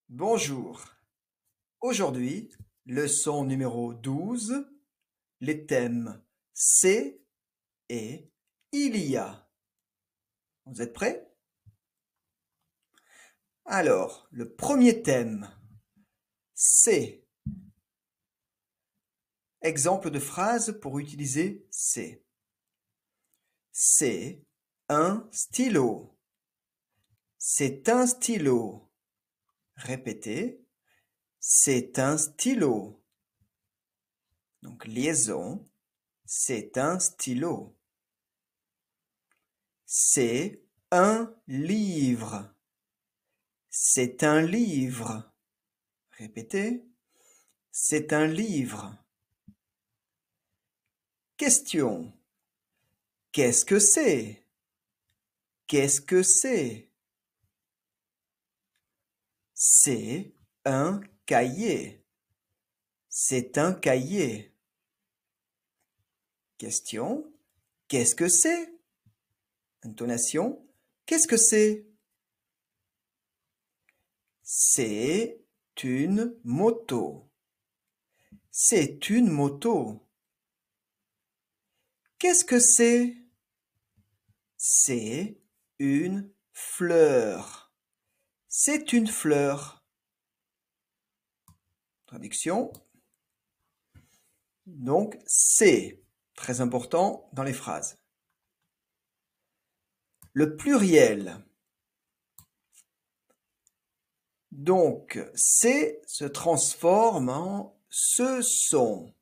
Bonjour. Aujourd'hui, leçon numéro 12, les thèmes c'est et il y a. Vous êtes prêts? Alors, le premier thème, c'est. Exemple de phrase pour utiliser c'est. C'est un stylo. C'est un stylo. Répétez. C'est un stylo. Donc, liaison. C'est un stylo. C'est un livre. C'est un livre. Répétez. C'est un livre. Question. Qu'est-ce que c'est? Qu'est-ce que c'est? C'est un cahier. C'est un cahier. Question. Qu'est-ce que c'est? Intonation. Qu'est-ce que c'est? C'est une moto. C'est une moto. Qu'est-ce que c'est? C'est une fleur. C'est une fleur. Traduction. Donc, c'est très important dans les phrases. Le pluriel. Donc, c'est se transforme en ce sont.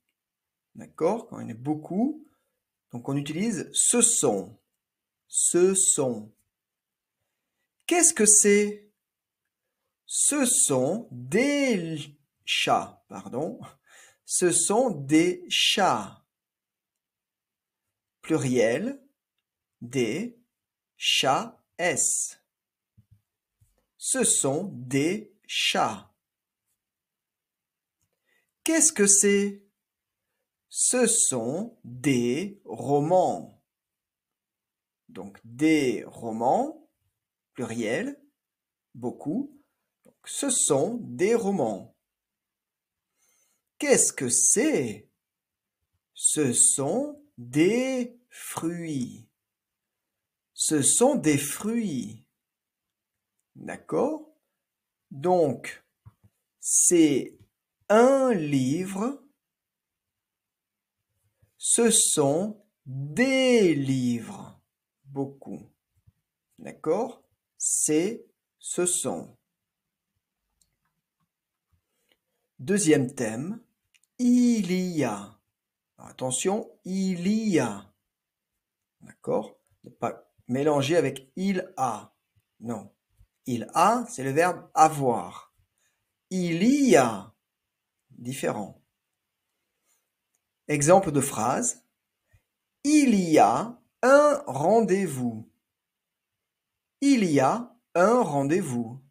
D'accord? Quand il y en a beaucoup, donc on utilise ce sont. Ce sont. Qu'est-ce que c'est? Ce sont des chats, pardon. Ce sont des chats. Pluriel, des chats S. Ce sont des chats. Qu'est-ce que c'est? Ce sont des romans. Donc des romans, pluriel, beaucoup. Donc, ce sont des romans. Qu'est-ce que c'est? Ce sont des fruits. Ce sont des fruits. D'accord? Donc, c'est un livre. Ce sont des livres. Beaucoup. D'accord? C'est, ce sont. Deuxième thème, il y a. Alors, attention, il y a. D'accord? Ne pas mélanger avec il a. Non. Il a, c'est le verbe avoir. Il y a. Différent. Exemple de phrase. Il y a un rendez-vous. Il y a un rendez-vous.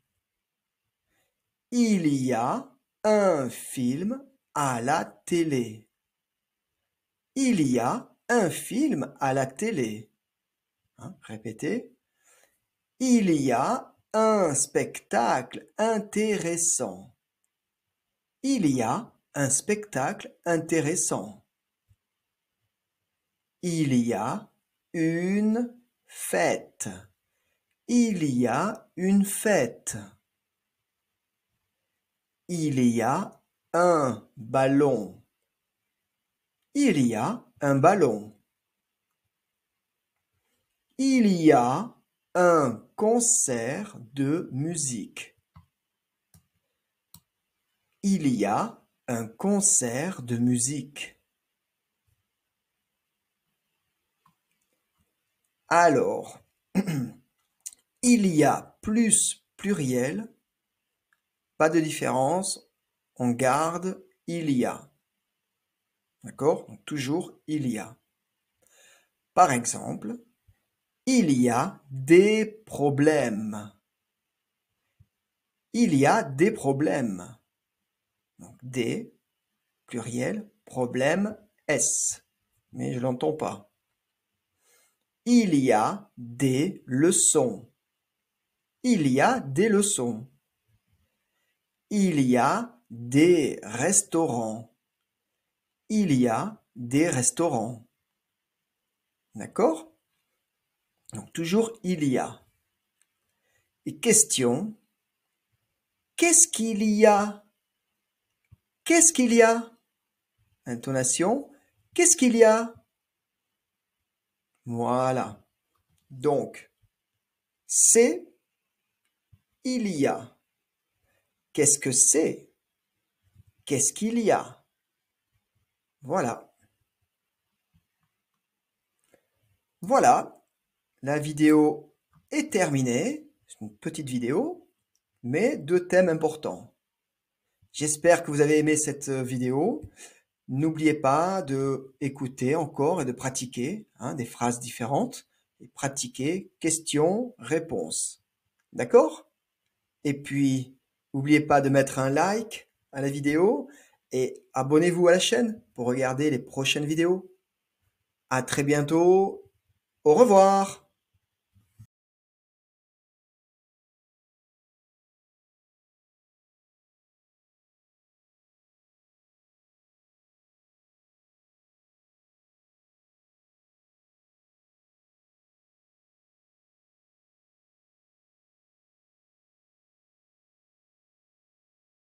Il y a un film à la télé. Il y a un film à la télé. Répétez. Il y a un spectacle intéressant. Il y a un spectacle intéressant. Il y a une fête. Il y a une fête. Il y a un ballon. Il y a un ballon. Il y a un concert de musique. Il y a un concert de musique. Alors, il y a plus pluriel, pas de différence, on garde il y a. D'accord? Donc toujours il y a. Par exemple, il y a des problèmes. Il y a des problèmes. Donc des, pluriel, problème, S. Mais je l'entends pas. Il y a des leçons. Il y a des leçons. Il y a des restaurants. Il y a des restaurants. D'accord? Donc toujours il y a. Et question, qu'est-ce qu'il y a? Qu'est-ce qu'il y a? Intonation, qu'est-ce qu'il y a? Voilà. Donc, c'est, il y a. Qu'est-ce que c'est? Qu'est-ce qu'il y a? Voilà. Voilà. La vidéo est terminée. C'est une petite vidéo, mais deux thèmes importants. J'espère que vous avez aimé cette vidéo. N'oubliez pas de écouter encore et de pratiquer des phrases différentes et pratiquer questions, réponses. D'accord? Et puis, n'oubliez pas de mettre un like à la vidéo et abonnez-vous à la chaîne pour regarder les prochaines vidéos. À très bientôt. Au revoir.